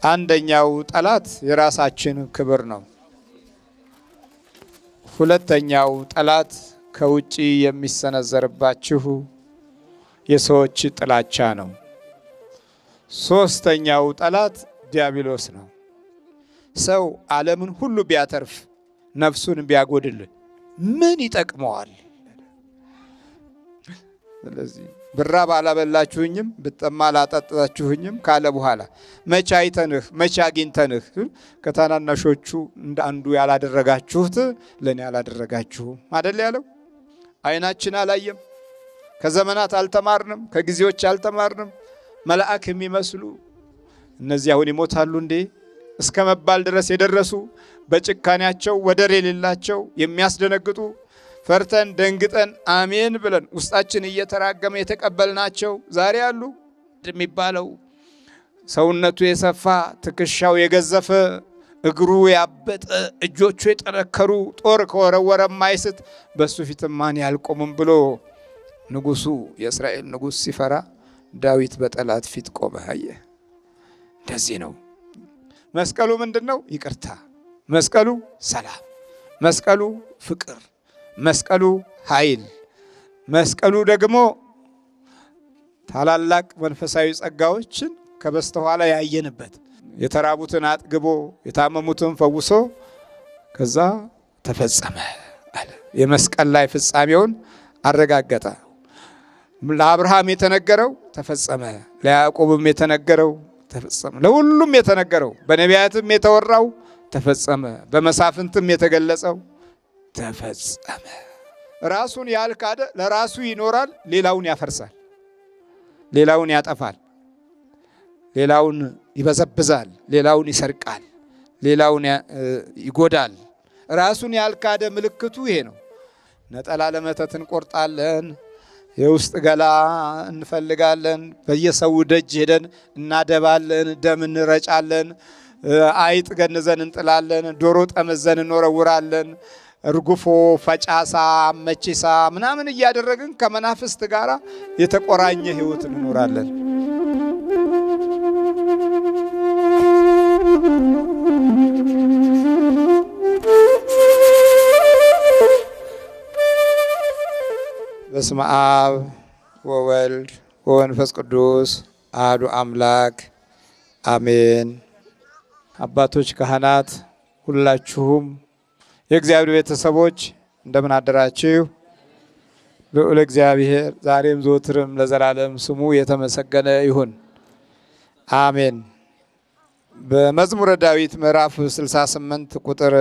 አንደኛው ጠላት የራሳችን ክብር ነው። ሁለተኛው ጠላት ከውጪ የሚሰነዘርባችሁ የሰዎች ጥላቻ ነው። ሶስተኛው ጠላት ዲያብሎስ ነው። ሰው ዓለምን ሁሉ ቢያተርፍ ነፍሱን ቢያጎድል ምን ይጠቅመዋል? ስለዚህ ብራብ አላበላችሁኝም ብጠማ አላጠጣችሁኝም ካለ በኋላ መቼ አይተንህ መቼ አግኝተንህ ከታናናሾቹ እንደ አንዱ ያላደረጋችሁት ለኔ ያላደረጋችሁም አይደል ያለው? አይናችን አላየም፣ ከዘመናት አልተማርንም፣ ከጊዜዎች አልተማርንም። መልአክ የሚመስሉ እነዚህ አሁን ይሞታሉ እንዴ እስከመባል ድረስ የደረሱ በጭካኔያቸው ወደር የሌላቸው የሚያስደነግጡ ፈርተን ደንግጠን አሜን ብለን ውስጣችን እየተራገመ የተቀበልናቸው ዛሬ አሉ። የሚባለው ሰውነቱ የሰፋ ትከሻው የገዘፈ እግሩ ያበጠ እጆቹ የጠነከሩ ጦር ከወረወረ ማይስት በሱ ፊት ማን ያልቆምም ብሎ ንጉሱ የእስራኤል ንጉስ ሲፈራ ዳዊት በጠላት ፊት ቆመ። አየ እንደዚህ ነው። መስቀሉ ምንድነው? ይቅርታ። መስቀሉ ሰላም፣ መስቀሉ ፍቅር፣ መስቀሉ ኃይል፣ መስቀሉ ደግሞ ታላላቅ መንፈሳዊ ጸጋዎችን ከበስተኋላ ያየንበት የተራቡትን አጥግቦ የታመሙትን ፈውሶ ከዛ ተፈጸመ አለ። የመስቀል ላይ ፍጻሜውን አረጋገጠ። ለአብርሃም የተነገረው ተፈጸመ፣ ለያዕቆብም የተነገረው ተፈጸመ፣ ለሁሉም የተነገረው በነቢያትም የተወራው ተፈጸመ፣ በመሳፍንትም የተገለጸው ተፈጸመ። ራሱን ያልካደ ለራሱ ይኖራል፣ ሌላውን ያፈርሳል፣ ሌላውን ያጠፋል፣ ሌላውን ይበዘብዛል፣ ሌላውን ይሰርቃል፣ ሌላውን ይጎዳል። ራሱን ያልካደ ምልክቱ ይሄ ነው። ነጠላ ለመተት እንቆርጣለን፣ የውስጥ ገላ እንፈልጋለን፣ በየሰው ደጅ ሄደን እናደባለን፣ ደም እንረጫለን፣ አይጥ ገንዘን እንጥላለን፣ ዶሮ ጠመዘን እንወረውራለን፣ እርጉፎ ፈጫሳ መቺሳ ምናምን እያደረግን ከመናፍስት ጋር የተቆራኘ ህይወት እንኖራለን። በስመ አብ ወወልድ ወመንፈስ ቅዱስ አሐዱ አምላክ አሜን። አባቶች፣ ካህናት፣ ሁላችሁም የእግዚአብሔር ቤተሰቦች እንደምን አደራችሁ? ልዑል እግዚአብሔር ዛሬም ዘወትርም ለዘላለም ስሙ የተመሰገነ ይሁን፣ አሜን። በመዝሙረ ዳዊት ምዕራፍ 68 ቁጥር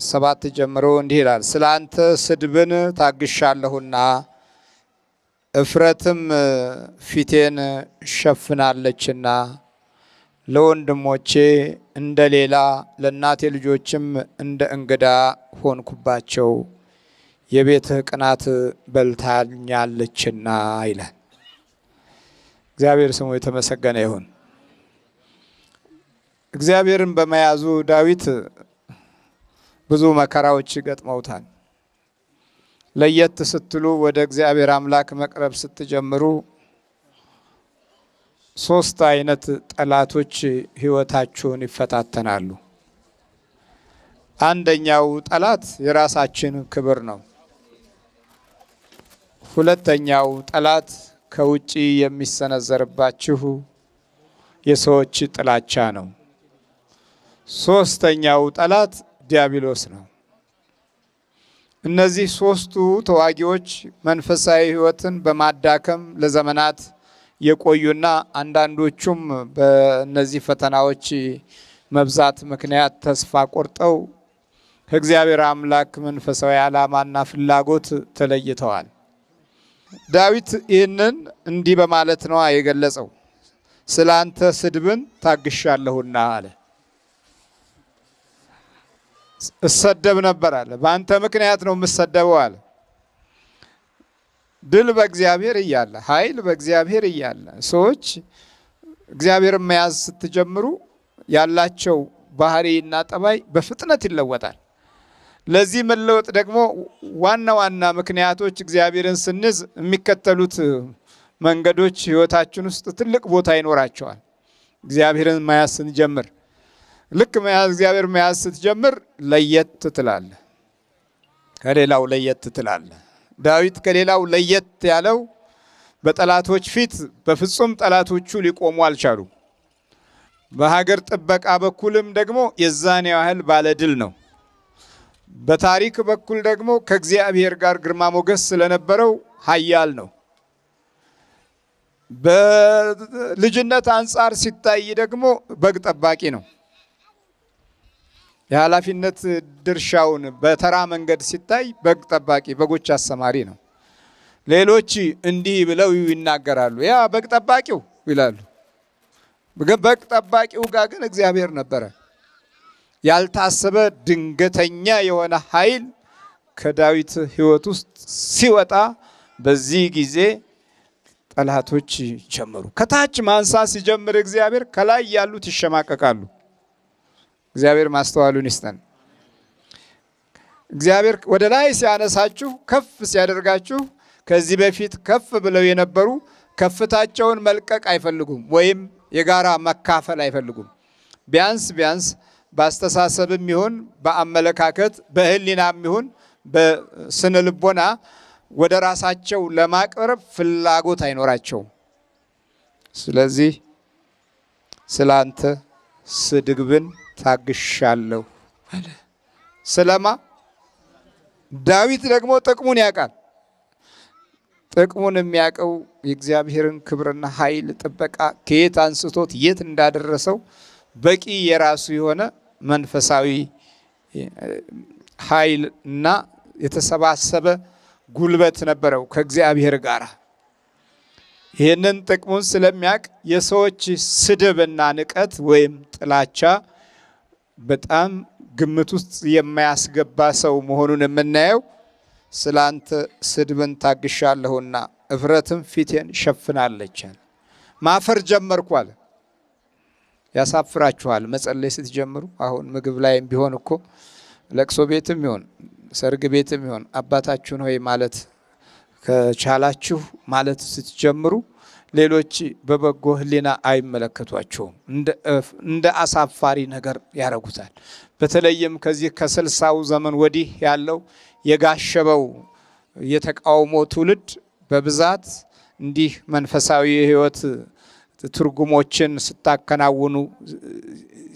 7 ጀምሮ እንዲህ ይላል። ስላንተ ስድብን ታግሻለሁና እፍረትም ፊቴን ሸፍናለችና ለወንድሞቼ እንደሌላ ለናቴ ልጆችም እንደ እንግዳ ሆንኩባቸው፣ የቤትህ ቅናት በልታኛለችና ይላል። እግዚአብሔር ስሙ የተመሰገነ ይሁን። እግዚአብሔርን በመያዙ ዳዊት ብዙ መከራዎች ገጥመውታል። ለየት ስትሉ ወደ እግዚአብሔር አምላክ መቅረብ ስትጀምሩ ሶስት አይነት ጠላቶች ህይወታችሁን ይፈታተናሉ። አንደኛው ጠላት የራሳችን ክብር ነው። ሁለተኛው ጠላት ከውጪ የሚሰነዘርባችሁ የሰዎች ጥላቻ ነው። ሶስተኛው ጠላት ዲያብሎስ ነው። እነዚህ ሶስቱ ተዋጊዎች መንፈሳዊ ህይወትን በማዳከም ለዘመናት የቆዩና አንዳንዶቹም በእነዚህ ፈተናዎች መብዛት ምክንያት ተስፋ ቆርጠው ከእግዚአብሔር አምላክ መንፈሳዊ ዓላማና ፍላጎት ተለይተዋል። ዳዊት ይህንን እንዲህ በማለት ነው የገለጸው። ስላንተ ስድብን ታግሻለሁና አለ። እሰደብ ነበር አለ። በአንተ ምክንያት ነው የምሰደበው አለ። ድል በእግዚአብሔር እያለ ኃይል በእግዚአብሔር እያለ ሰዎች እግዚአብሔርን መያዝ ስትጀምሩ ያላቸው ባህሪና ጠባይ በፍጥነት ይለወጣል። ለዚህ መለወጥ ደግሞ ዋና ምክንያቶች እግዚአብሔርን ስንይዝ የሚከተሉት መንገዶች ህይወታችን ውስጥ ትልቅ ቦታ ይኖራቸዋል። እግዚአብሔርን መያዝ ስንጀምር ልክ እግዚአብሔር መያዝ ስትጀምር ለየት ትላለህ። ከሌላው ለየት ትላለህ። ዳዊት ከሌላው ለየት ያለው በጠላቶች ፊት በፍጹም ጠላቶቹ ሊቆሙ አልቻሉ። በሀገር ጥበቃ በኩልም ደግሞ የዛን ያህል ባለድል ነው። በታሪክ በኩል ደግሞ ከእግዚአብሔር ጋር ግርማ ሞገስ ስለነበረው ኃያል ነው። በልጅነት አንፃር ሲታይ ደግሞ በግ ጠባቂ ነው። የኃላፊነት ድርሻውን በተራ መንገድ ሲታይ በግ ጠባቂ፣ በጎች አሰማሪ ነው። ሌሎች እንዲህ ብለው ይናገራሉ፣ ያ በግ ጠባቂው ይላሉ። በግ ጠባቂው ጋር ግን እግዚአብሔር ነበረ። ያልታሰበ ድንገተኛ የሆነ ኃይል ከዳዊት ሕይወት ውስጥ ሲወጣ በዚህ ጊዜ ጠላቶች ጀመሩ። ከታች ማንሳት ሲጀምር እግዚአብሔር ከላይ ያሉት ይሸማቀቃሉ። እግዚአብሔር ማስተዋሉን ይስጠን። እግዚአብሔር ወደ ላይ ሲያነሳችሁ ከፍ ሲያደርጋችሁ ከዚህ በፊት ከፍ ብለው የነበሩ ከፍታቸውን መልቀቅ አይፈልጉም ወይም የጋራ መካፈል አይፈልጉም። ቢያንስ በአስተሳሰብም ይሁን በአመለካከት በህሊናም ይሁን በስነ ልቦና ወደ ራሳቸው ለማቅረብ ፍላጎት አይኖራቸው። ስለዚህ ስላንተ ስድግብን ታግሻለሁ አለ። ስለማ ዳዊት ደግሞ ጥቅሙን ያውቃል። ጥቅሙን የሚያውቀው የእግዚአብሔርን ክብርና ኃይል ጥበቃ ከየት አንስቶት የት እንዳደረሰው በቂ የራሱ የሆነ መንፈሳዊ ኃይል እና የተሰባሰበ ጉልበት ነበረው ከእግዚአብሔር ጋር። ይህንን ጥቅሙን ስለሚያውቅ የሰዎች ስድብና ንቀት ወይም ጥላቻ በጣም ግምት ውስጥ የማያስገባ ሰው መሆኑን የምናየው ስላንተ ስድብን ታግሻለሁና እፍረትም ፊቴን ሸፍናለች። ማፈር ጀመርኳል። ያሳፍራችኋል መጸለይ ስትጀምሩ። አሁን ምግብ ላይም ቢሆን እኮ ለቅሶ ቤትም ይሁን ሰርግ ቤትም ይሁን አባታችሁን ሆይ ማለት ከቻላችሁ ማለት ስትጀምሩ ሌሎች በበጎ ህሊና አይመለከቷቸውም። እንደ አሳፋሪ ነገር ያረጉታል። በተለይም ከዚህ ከ60ው ዘመን ወዲህ ያለው የጋሸበው የተቃውሞ ትውልድ በብዛት እንዲህ መንፈሳዊ ህይወት ትርጉሞችን ስታከናውኑ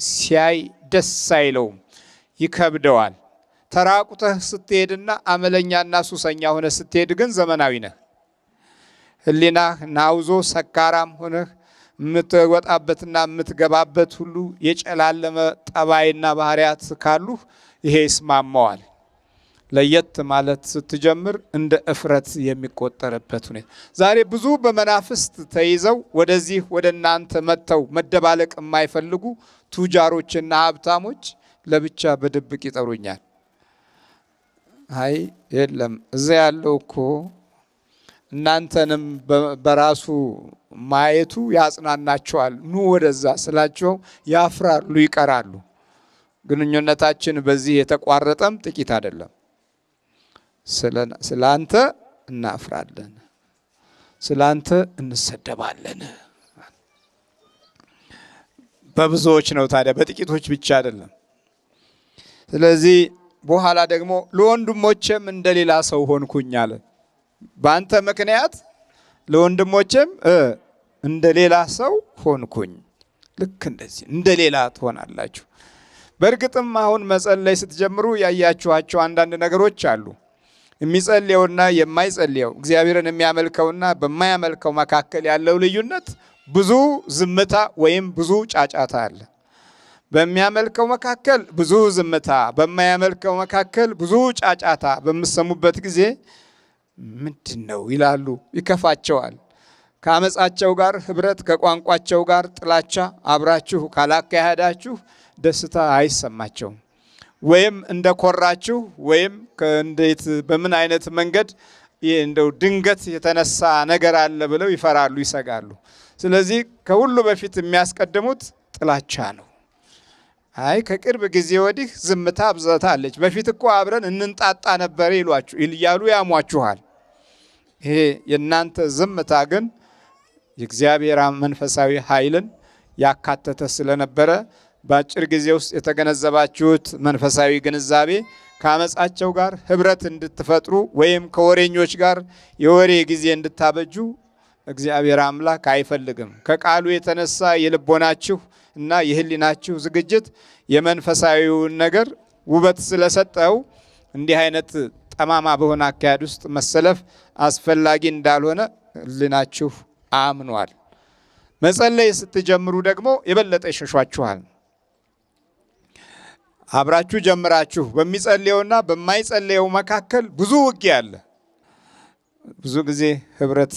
ሲያይ ደስ አይለውም፣ ይከብደዋል። ተራቁተህ ስትሄድና አመለኛና ሱሰኛ ሆነ ስትሄድ ግን ዘመናዊ ነህ። ህሊናህ ናውዞ ሰካራም ሆነህ የምትወጣበትና የምትገባበት ሁሉ የጨላለመ ጠባይና ባህሪያት ካሉህ ይሄ ይስማማዋል። ለየት ማለት ስትጀምር እንደ እፍረት የሚቆጠርበት ሁኔታ። ዛሬ ብዙ በመናፍስት ተይዘው ወደዚህ ወደ እናንተ መጥተው መደባለቅ የማይፈልጉ ቱጃሮችና ሀብታሞች ለብቻ በድብቅ ይጠሩኛል። አይ የለም እዛ ያለው እኮ እናንተንም በራሱ ማየቱ ያጽናናቸዋል፣ ኑ ወደዛ ስላቸው ያፍራሉ፣ ይቀራሉ። ግንኙነታችን በዚህ የተቋረጠም ጥቂት አይደለም። ስላንተ እናፍራለን፣ ስላንተ እንሰደባለን። በብዙዎች ነው ታዲያ፣ በጥቂቶች ብቻ አይደለም። ስለዚህ በኋላ ደግሞ ለወንድሞቼም እንደሌላ ሰው ሆንኩኝ አለ። በአንተ ምክንያት ለወንድሞቼም እንደሌላ ሰው ሆንኩኝ። ልክ እንደዚህ እንደሌላ ትሆናላችሁ። በእርግጥም አሁን መጸለይ ስትጀምሩ ያያችኋቸው አንዳንድ ነገሮች አሉ። የሚጸልየውና የማይጸልየው እግዚአብሔርን የሚያመልከውና በማያመልከው መካከል ያለው ልዩነት ብዙ ዝምታ ወይም ብዙ ጫጫታ አለ። በሚያመልከው መካከል ብዙ ዝምታ፣ በማያመልከው መካከል ብዙ ጫጫታ በሚሰሙበት ጊዜ ምንድነው ይላሉ፣ ይከፋቸዋል። ከአመጻቸው ጋር ህብረት፣ ከቋንቋቸው ጋር ጥላቻ አብራችሁ ካላካሄዳችሁ ደስታ አይሰማቸውም። ወይም እንደኮራችሁ ወይም እንዴት በምን አይነት መንገድ እንደው ድንገት የተነሳ ነገር አለ ብለው ይፈራሉ፣ ይሰጋሉ። ስለዚህ ከሁሉ በፊት የሚያስቀድሙት ጥላቻ ነው። አይ ከቅርብ ጊዜ ወዲህ ዝምታ አብዝታለች፣ በፊት እኮ አብረን እንንጣጣ ነበር ይላሉ ያሟችኋል። ይሄ የናንተ ዝምታ ግን የእግዚአብሔር መንፈሳዊ ኃይልን ያካተተ ስለነበረ በአጭር ጊዜ ውስጥ የተገነዘባችሁት መንፈሳዊ ግንዛቤ ከአመጻቸው ጋር ህብረት እንድትፈጥሩ ወይም ከወሬኞች ጋር የወሬ ጊዜ እንድታበጁ እግዚአብሔር አምላክ አይፈልግም። ከቃሉ የተነሳ የልቦናችሁ እና የህሊናችሁ ዝግጅት የመንፈሳዊውን ነገር ውበት ስለሰጠው እንዲህ አይነት ጠማማ በሆነ አካሄድ ውስጥ መሰለፍ አስፈላጊ እንዳልሆነ ህሊናችሁ አምኗል። መጸለይ ስትጀምሩ ደግሞ የበለጠ ይሸሿችኋል። አብራችሁ ጀምራችሁ በሚጸልየውና በማይጸልየው መካከል ብዙ ውጊያ አለ። ብዙ ጊዜ ህብረት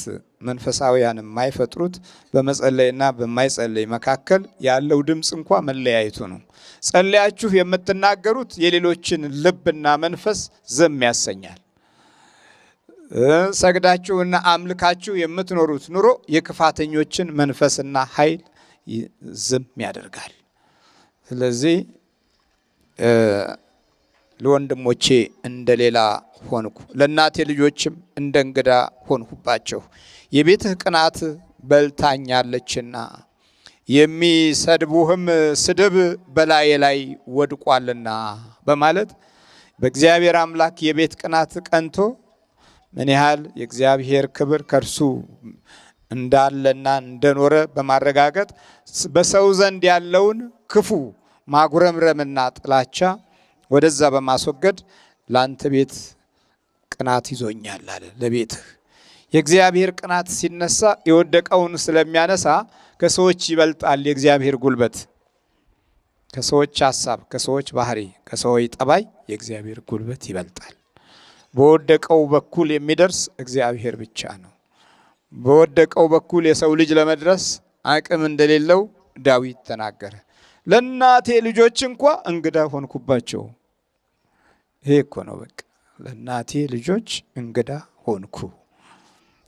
መንፈሳዊያን የማይፈጥሩት በመጸለይና በማይጸለይ መካከል ያለው ድምጽ እንኳን መለያየቱ ነው። ጸልያችሁ የምትናገሩት የሌሎችን ልብና መንፈስ ዝም ያሰኛል። ሰግዳችሁና አምልካችሁ የምትኖሩት ኑሮ የክፋተኞችን መንፈስና ኃይል ዝም ያደርጋል። ስለዚህ ለወንድሞቼ እንደሌላ ሆንኩ፣ ለእናቴ ልጆችም እንደ እንግዳ ሆንኩባቸው። የቤትህ ቅናት በልታኛለችና የሚሰድቡህም ስድብ በላዬ ላይ ወድቋልና በማለት በእግዚአብሔር አምላክ የቤት ቅናት ቀንቶ ምን ያህል የእግዚአብሔር ክብር ከርሱ እንዳለና እንደኖረ በማረጋገጥ በሰው ዘንድ ያለውን ክፉ ማጉረምረምና ጥላቻ ወደዛ በማስወገድ ላንተ ቤት ቅናት ይዞኛል አለ። ለቤትህ የእግዚአብሔር ቅናት ሲነሳ የወደቀውን ስለሚያነሳ ከሰዎች ይበልጣል። የእግዚአብሔር ጉልበት ከሰዎች ሐሳብ፣ ከሰዎች ባህሪ፣ ከሰዎች ጠባይ የእግዚአብሔር ጉልበት ይበልጣል። በወደቀው በኩል የሚደርስ እግዚአብሔር ብቻ ነው። በወደቀው በኩል የሰው ልጅ ለመድረስ አቅም እንደሌለው ዳዊት ተናገረ። ለእናቴ ልጆች እንኳን እንግዳ ሆንኩባቸው። ይሄ እኮ ነው በቃ ለእናቴ ልጆች እንግዳ ሆንኩ።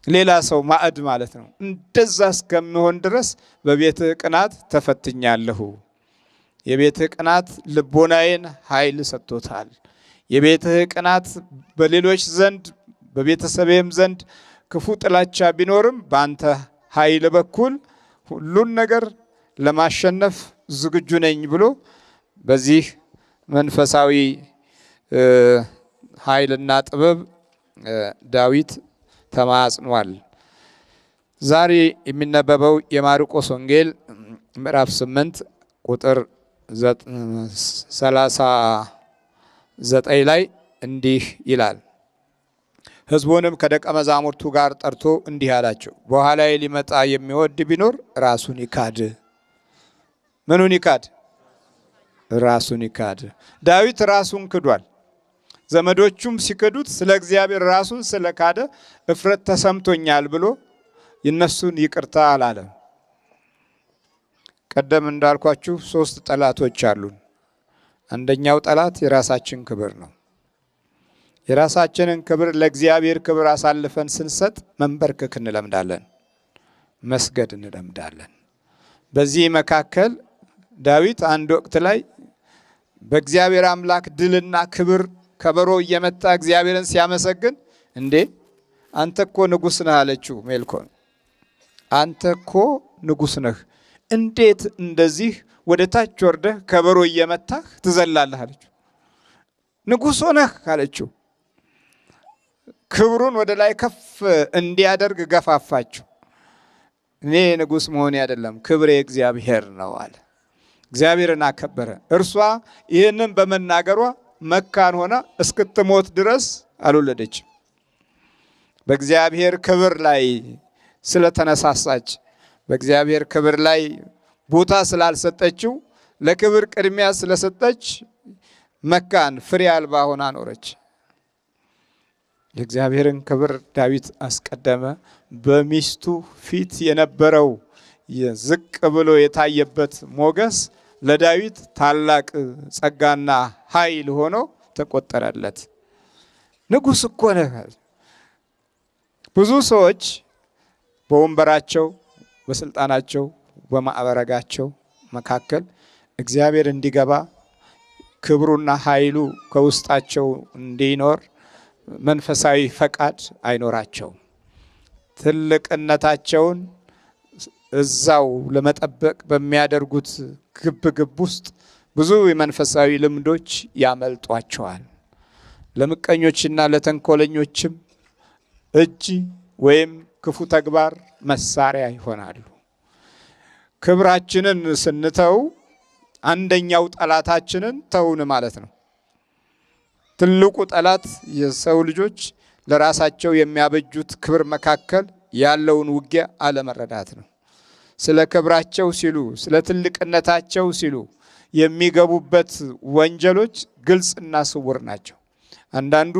ሌላ ሰው ማዕድ ማለት ነው። እንደዛ እስከሚሆን ድረስ በቤትህ ቅናት ተፈትኛለሁ። የቤትህ ቅናት ልቦናዬን ኃይል ሰጥቶታል። የቤትህ ቅናት በሌሎች ዘንድ በቤተሰቤም ዘንድ ክፉ ጥላቻ ቢኖርም በአንተ ኃይል በኩል ሁሉን ነገር ለማሸነፍ ዝግጁ ነኝ ብሎ በዚህ መንፈሳዊ ኃይልና ጥበብ ዳዊት ተማጽኗል። ዛሬ የሚነበበው የማርቆስ ወንጌል ምዕራፍ 8 ቁጥር 39 ላይ እንዲህ ይላል። ሕዝቡንም ከደቀ መዛሙርቱ ጋር ጠርቶ እንዲህ አላቸው፣ በኋላዬ ሊመጣ የሚወድ ቢኖር ራሱን ይካድ። ምኑን ይካድ? ራሱን ይካድ። ዳዊት ራሱን ክዷል። ዘመዶቹም ሲክዱት ስለ እግዚአብሔር ራሱን ስለካደ እፍረት ተሰምቶኛል ብሎ የነሱን ይቅርታ አላለም። ቀደም እንዳልኳችሁ 3 ጠላቶች አሉን። አንደኛው ጠላት የራሳችን ክብር ነው። የራሳችንን ክብር ለእግዚአብሔር ክብር አሳልፈን ስንሰጥ መንበርከክ እንለምዳለን፣ መስገድ እንለምዳለን። በዚህ መካከል ዳዊት አንድ ወቅት ላይ በእግዚአብሔር አምላክ ድልና ክብር ከበሮ እየመታ እግዚአብሔርን ሲያመሰግን እንዴ አንተ እኮ ንጉስ ነህ አለችው ሜልኮል። አንተ እኮ ንጉስ ነህ፣ እንዴት እንደዚህ ወደ ታች ወርደህ ከበሮ እየመታህ ትዘላለህ አለችው። ንጉስ ነህ አለችው። ክብሩን ወደ ላይ ከፍ እንዲያደርግ ገፋፋችው። እኔ ንጉስ መሆኔ አይደለም ክብሬ እግዚአብሔር ነው አለ። እግዚአብሔርን አከበረ። እርሷ ይህንን በመናገሯ መካን ሆና እስክትሞት ድረስ አልወለደችም። በእግዚአብሔር ክብር ላይ ስለተነሳሳች፣ በእግዚአብሔር ክብር ላይ ቦታ ስላልሰጠችው፣ ለክብር ቅድሚያ ስለሰጠች መካን ፍሬ አልባ ሆና ኖረች። የእግዚአብሔርን ክብር ዳዊት አስቀደመ። በሚስቱ ፊት የነበረው ዝቅ ብሎ የታየበት ሞገስ ለዳዊት ታላቅ ጸጋና ኃይል ሆኖ ተቆጠረለት። ንጉስ እኮ ነህ። ብዙ ሰዎች በወንበራቸው፣ በስልጣናቸው፣ በማዕረጋቸው መካከል እግዚአብሔር እንዲገባ ክብሩና ኃይሉ ከውስጣቸው እንዲኖር መንፈሳዊ ፈቃድ አይኖራቸውም። ትልቅነታቸውን እዛው ለመጠበቅ በሚያደርጉት ግብ ውስጥ ብዙ የመንፈሳዊ ልምዶች ያመልጧቸዋል። ለምቀኞችና ለተንኮለኞችም እጅ ወይም ክፉ ተግባር መሳሪያ ይሆናሉ። ክብራችንን ስንተው አንደኛው ጠላታችንን ተውን ማለት ነው። ትልቁ ጠላት የሰው ልጆች ለራሳቸው የሚያበጁት ክብር መካከል ያለውን ውጊያ አለመረዳት ነው። ስለ ክብራቸው ሲሉ ስለ ትልቅነታቸው ሲሉ የሚገቡበት ወንጀሎች ግልጽና ስውር ናቸው። አንዳንዱ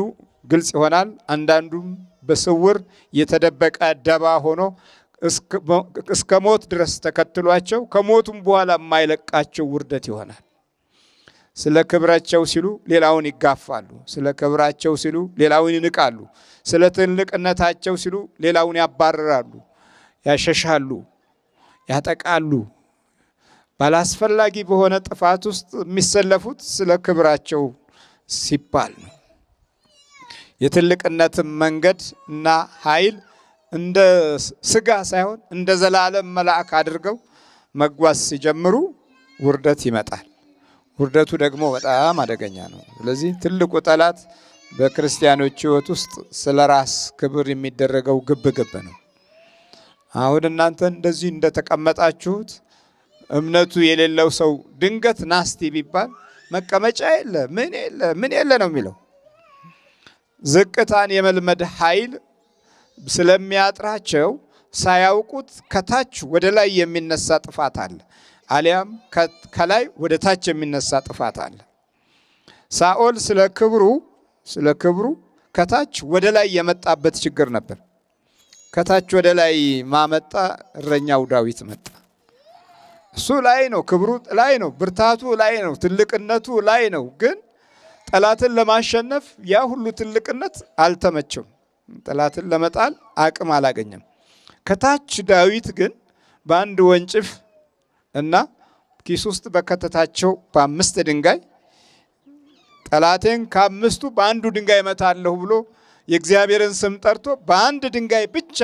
ግልጽ ይሆናል፣ አንዳንዱም በስውር የተደበቀ ደባ ሆኖ እስከ ሞት ድረስ ተከትሏቸው ከሞቱም በኋላ የማይለቃቸው ውርደት ይሆናል። ስለ ክብራቸው ሲሉ ሌላውን ይጋፋሉ። ስለ ክብራቸው ሲሉ ሌላውን ይንቃሉ። ስለ ትልቅነታቸው ሲሉ ሌላውን ያባርራሉ፣ ያሸሻሉ፣ ያጠቃሉ። ባላስፈላጊ በሆነ ጥፋት ውስጥ የሚሰለፉት ስለ ክብራቸው ሲባል ነው። የትልቅነት መንገድ እና ኃይል እንደ ስጋ ሳይሆን እንደ ዘላለም መልአክ አድርገው መጓዝ ሲጀምሩ ውርደት ይመጣል። ውርደቱ ደግሞ በጣም አደገኛ ነው። ስለዚህ ትልቁ ጠላት በክርስቲያኖች ሕይወት ውስጥ ስለራስ ክብር የሚደረገው ግብ ነው። አሁን እናንተ እንደዚህ እንደተቀመጣችሁት እምነቱ የሌለው ሰው ድንገት ናስቲ ቢባል መቀመጫ የለ ምን የለ ነው የሚለው። ዝቅታን የመልመድ ኃይል ስለሚያጥራቸው ሳያውቁት ከታች ወደ ላይ የሚነሳ ጥፋት አለ፣ አሊያም ከላይ ወደ ታች የሚነሳ ጥፋት አለ። ሳኦል ስለ ክብሩ ከታች ወደ ላይ የመጣበት ችግር ነበር። ከታች ወደ ላይ ማመጣ እረኛው ዳዊት መጣ። እሱ ላይ ነው፣ ክብሩ ላይ ነው፣ ብርታቱ ላይ ነው፣ ትልቅነቱ ላይ ነው። ግን ጠላትን ለማሸነፍ ያ ሁሉ ትልቅነት አልተመቸውም። ጠላትን ለመጣል አቅም አላገኘም። ከታች ዳዊት ግን በአንድ ወንጭፍ እና ኪስ ውስጥ በከተታቸው በ5 ድንጋይ ጠላቴን ከ5ቱ በአንዱ ድንጋይ መታለሁ ብሎ የእግዚአብሔርን ስም ጠርቶ በአንድ ድንጋይ ብቻ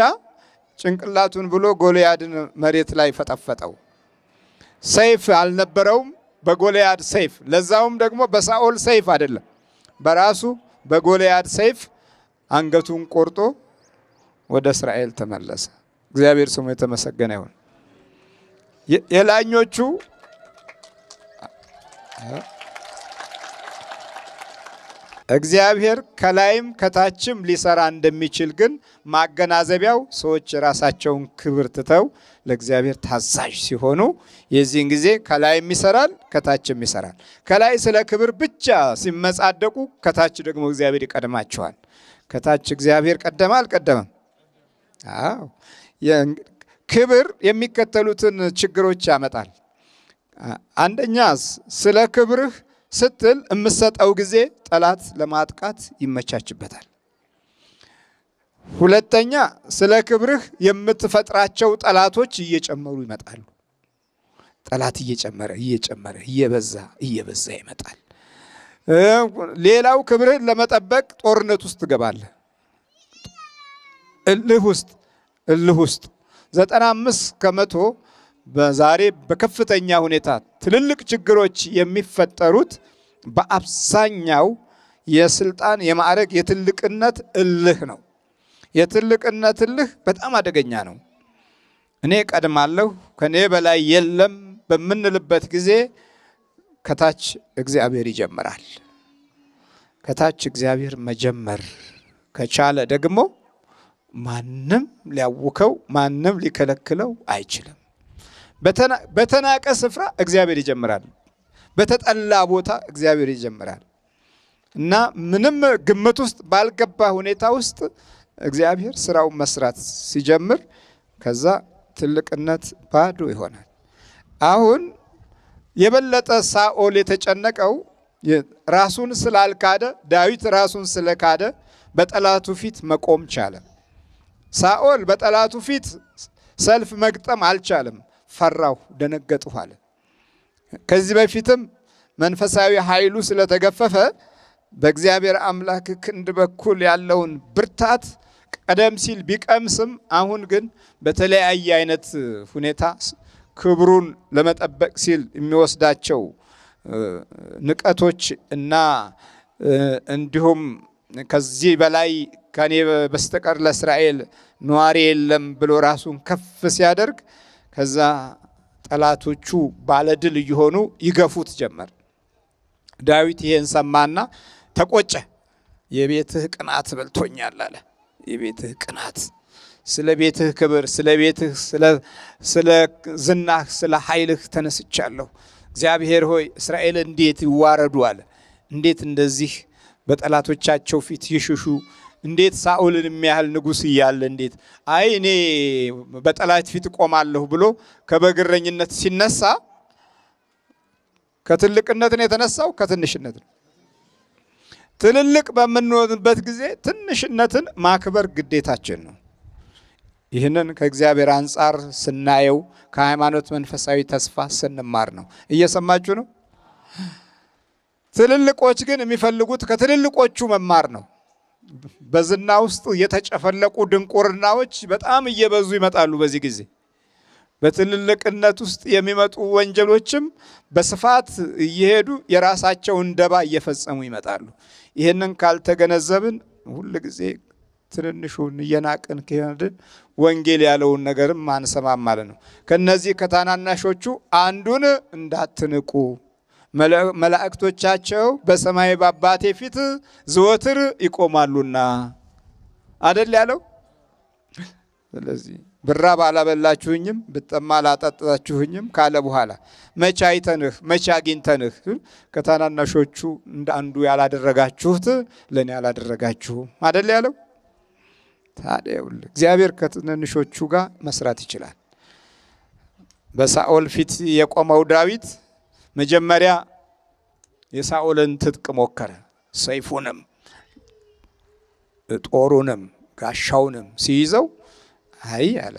ጭንቅላቱን ብሎ ጎልያድን መሬት ላይ ፈጠፈጠው። ሰይፍ አልነበረውም፣ በጎልያድ ሰይፍ፣ ለዛውም ደግሞ በሳኦል ሰይፍ አይደለም፣ በራሱ በጎልያድ ሰይፍ አንገቱን ቆርጦ ወደ እስራኤል ተመለሰ። እግዚአብሔር ስሙ የተመሰገነ ይሁን። የላኞቹ እግዚአብሔር ከላይም ከታችም ሊሰራ እንደሚችል ግን ማገናዘቢያው ሰዎች ራሳቸውን ክብር ትተው ለእግዚአብሔር ታዛዥ ሲሆኑ የዚህን ጊዜ ከላይም ይሰራል ከታችም ይሰራል። ከላይ ስለ ክብር ብቻ ሲመጻደቁ ከታች ደግሞ እግዚአብሔር ይቀድማቸዋል። ከታች እግዚአብሔር ቀደመ አልቀደመም? አዎ። ክብር የሚከተሉትን ችግሮች ያመጣል። አንደኛ ስለ ክብርህ ስትል የምትሰጠው ጊዜ ጠላት ለማጥቃት ይመቻችበታል። ሁለተኛ ስለ ክብርህ የምትፈጥራቸው ጠላቶች እየጨመሩ ይመጣሉ። ጠላት እየጨመረ እየበዛ ይመጣል። ሌላው ክብርህን ለመጠበቅ ጦርነት ውስጥ ትገባለህ። እልህ ውስጥ 95% በዛሬ በከፍተኛ ሁኔታ ትልልቅ ችግሮች የሚፈጠሩት በአብዛኛው የስልጣን የማዕረግ የትልቅነት እልህ ነው። የትልቅነት እልህ በጣም አደገኛ ነው። እኔ ቀድማለሁ ከኔ በላይ የለም በምንልበት ጊዜ ከታች እግዚአብሔር ይጀምራል። ከታች እግዚአብሔር መጀመር ከቻለ ደግሞ ማንም ሊያውከው ማንም ሊከለክለው አይችልም። በተናቀ ስፍራ እግዚአብሔር ይጀምራል። በተጠላ ቦታ እግዚአብሔር ይጀምራል። እና ምንም ግምት ውስጥ ባልገባ ሁኔታ ውስጥ እግዚአብሔር ስራውን መስራት ሲጀምር ከዛ ትልቅነት ባዶ ይሆናል። አሁን የበለጠ ሳኦል የተጨነቀው ራሱን ስላልካደ፣ ዳዊት ራሱን ስለካደ በጠላቱ ፊት መቆም ቻለ። ሳኦል በጠላቱ ፊት ሰልፍ መግጠም አልቻለም። ፈራሁ፣ ደነገጥሁ አለ። ከዚህ በፊትም መንፈሳዊ ኃይሉ ስለተገፈፈ በእግዚአብሔር አምላክ ክንድ በኩል ያለውን ብርታት ቀደም ሲል ቢቀምስም አሁን ግን በተለያየ አይነት ሁኔታ ክብሩን ለመጠበቅ ሲል የሚወስዳቸው ንቀቶች እና እንዲሁም ከዚህ በላይ ከኔ በስተቀር ለእስራኤል ነዋሪ የለም ብሎ ራሱን ከፍ ሲያደርግ ከዛ ጠላቶቹ ባለድል እየሆኑ ይገፉት ጀመር። ዳዊት ይሄን ሰማና ተቆጨ። የቤትህ ቅናት በልቶኛል አለ። የቤትህ ቅናት፣ ስለ ቤትህ ክብር፣ ስለ ቤትህ፣ ስለ ዝናህ፣ ስለ ኃይልህ ተነስቻለሁ። እግዚአብሔር ሆይ እስራኤል እንዴት ይዋረዱ አለ። እንዴት እንደዚህ በጠላቶቻቸው ፊት ይሽሹ? እንዴት ሳኦልን የሚያህል ንጉስ እያለ እንዴት አይ እኔ በጠላት ፊት ቆማለሁ ብሎ ከበግረኝነት ሲነሳ ከትልቅነት ነው የተነሳው? ከትንሽነት ነው። ትልልቅ በምንሆንበት ጊዜ ትንሽነትን ማክበር ግዴታችን ነው። ይህንን ከእግዚአብሔር አንጻር ስናየው ከሃይማኖት መንፈሳዊ ተስፋ ስንማር ነው። እየሰማችሁ ነው? ትልልቆች ግን የሚፈልጉት ከትልልቆቹ መማር ነው። በዝና ውስጥ የተጨፈለቁ ድንቁርናዎች በጣም እየበዙ ይመጣሉ በዚህ ጊዜ። በትልልቅነት ውስጥ የሚመጡ ወንጀሎችም በስፋት እየሄዱ የራሳቸውን ደባ እየፈጸሙ ይመጣሉ። ይህንን ካልተገነዘብን ሁሉ ጊዜ ትንንሹን እየናቅን ከሄድን ወንጌል ያለውን ነገርም አንሰማም ማለት ነው። ከነዚህ ከታናናሾቹ አንዱን እንዳትንቁ መላእክቶቻቸው በሰማይ በአባቴ ፊት ዘወትር ይቆማሉና አይደል ያለው? ስለዚህ ብራብ አላበላችሁኝም፣ ብጠማ አላጠጣችሁኝም ካለ በኋላ መቼ አይተንህ መቼ አግኝተንህ ከታናናሾቹ እንደ አንዱ ያላደረጋችሁት ለኔ ያላደረጋችሁም አይደል ያለው? ታዲያ እግዚአብሔር ከትንንሾቹ ጋር መስራት ይችላል። በሳኦል ፊት የቆመው ዳዊት መጀመሪያ የሳኦልን ትጥቅ ሞከረ። ሰይፉንም ጦሩንም ጋሻውንም ሲይዘው አይ አለ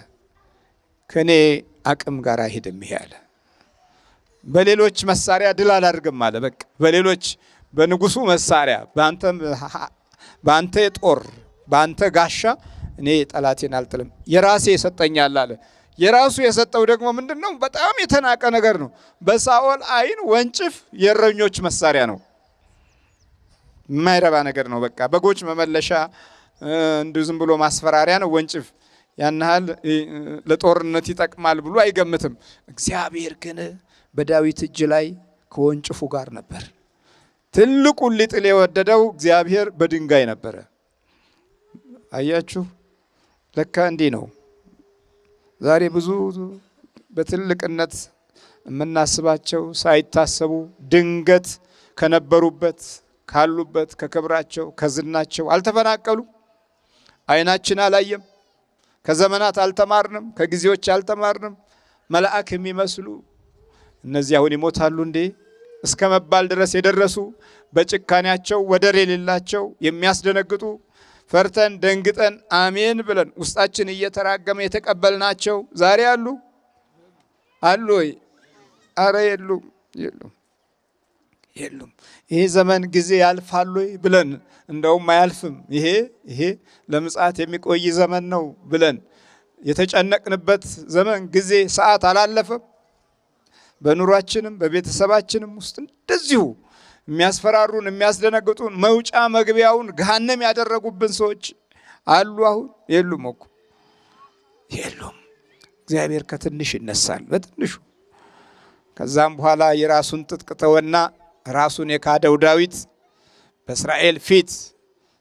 ከኔ አቅም ጋር አይሄድም ይሄ አለ። በሌሎች መሳሪያ ድል አላደርግም አለ። በቃ በሌሎች በንጉሱ መሳሪያ በአንተ ጦር በአንተ ጋሻ እኔ ጠላቴን አልጥልም፣ የራሴ ይሰጠኛል አለ። የራሱ የሰጠው ደግሞ ምንድነው? በጣም የተናቀ ነገር ነው። በሳኦል አይን ወንጭፍ የእረኞች መሳሪያ ነው፣ የማይረባ ነገር ነው። በቃ በጎች መመለሻ እንዲሁ ዝም ብሎ ማስፈራሪያ ነው ወንጭፍ። ያን ያህል ለጦርነት ይጠቅማል ብሎ አይገምትም። እግዚአብሔር ግን በዳዊት እጅ ላይ ከወንጭፉ ጋር ነበር። ትልቁን ሊጥል የወደደው እግዚአብሔር በድንጋይ ነበረ። አያችሁ፣ ለካ እንዲህ ነው። ዛሬ ብዙ በትልቅነት የምናስባቸው ሳይታሰቡ ድንገት ከነበሩበት ካሉበት ከክብራቸው ከዝናቸው አልተፈናቀሉ። አይናችን አላየም። ከዘመናት አልተማርንም፣ ከጊዜዎች አልተማርንም። መልአክ የሚመስሉ እነዚህ አሁን ይሞታሉ እንዴ እስከ መባል ድረስ የደረሱ በጭካኔያቸው ወደር የሌላቸው የሚያስደነግጡ ፈርተን ደንግጠን አሜን ብለን ውስጣችን እየተራገመ የተቀበልናቸው ዛሬ አሉ ወይ? አረ የሉም። ይሄ ዘመን ጊዜ ያልፋል ወይ ብለን እንደውም አያልፍም፣ ይሄ ለምጽአት የሚቆይ ዘመን ነው ብለን የተጨነቅንበት ዘመን ጊዜ ሰዓት አላለፈም። በኑሯችንም በቤተሰባችንም ውስጥ እንደዚሁ የሚያስፈራሩን የሚያስደነግጡን መውጫ መግቢያውን ገሃነም ያደረጉብን ሰዎች አሉ። አሁን የሉም እኮ የሉም። እግዚአብሔር ከትንሽ ይነሳል በትንሹ። ከዛም በኋላ የራሱን ትጥቅ ተወና ራሱን የካደው ዳዊት በእስራኤል ፊት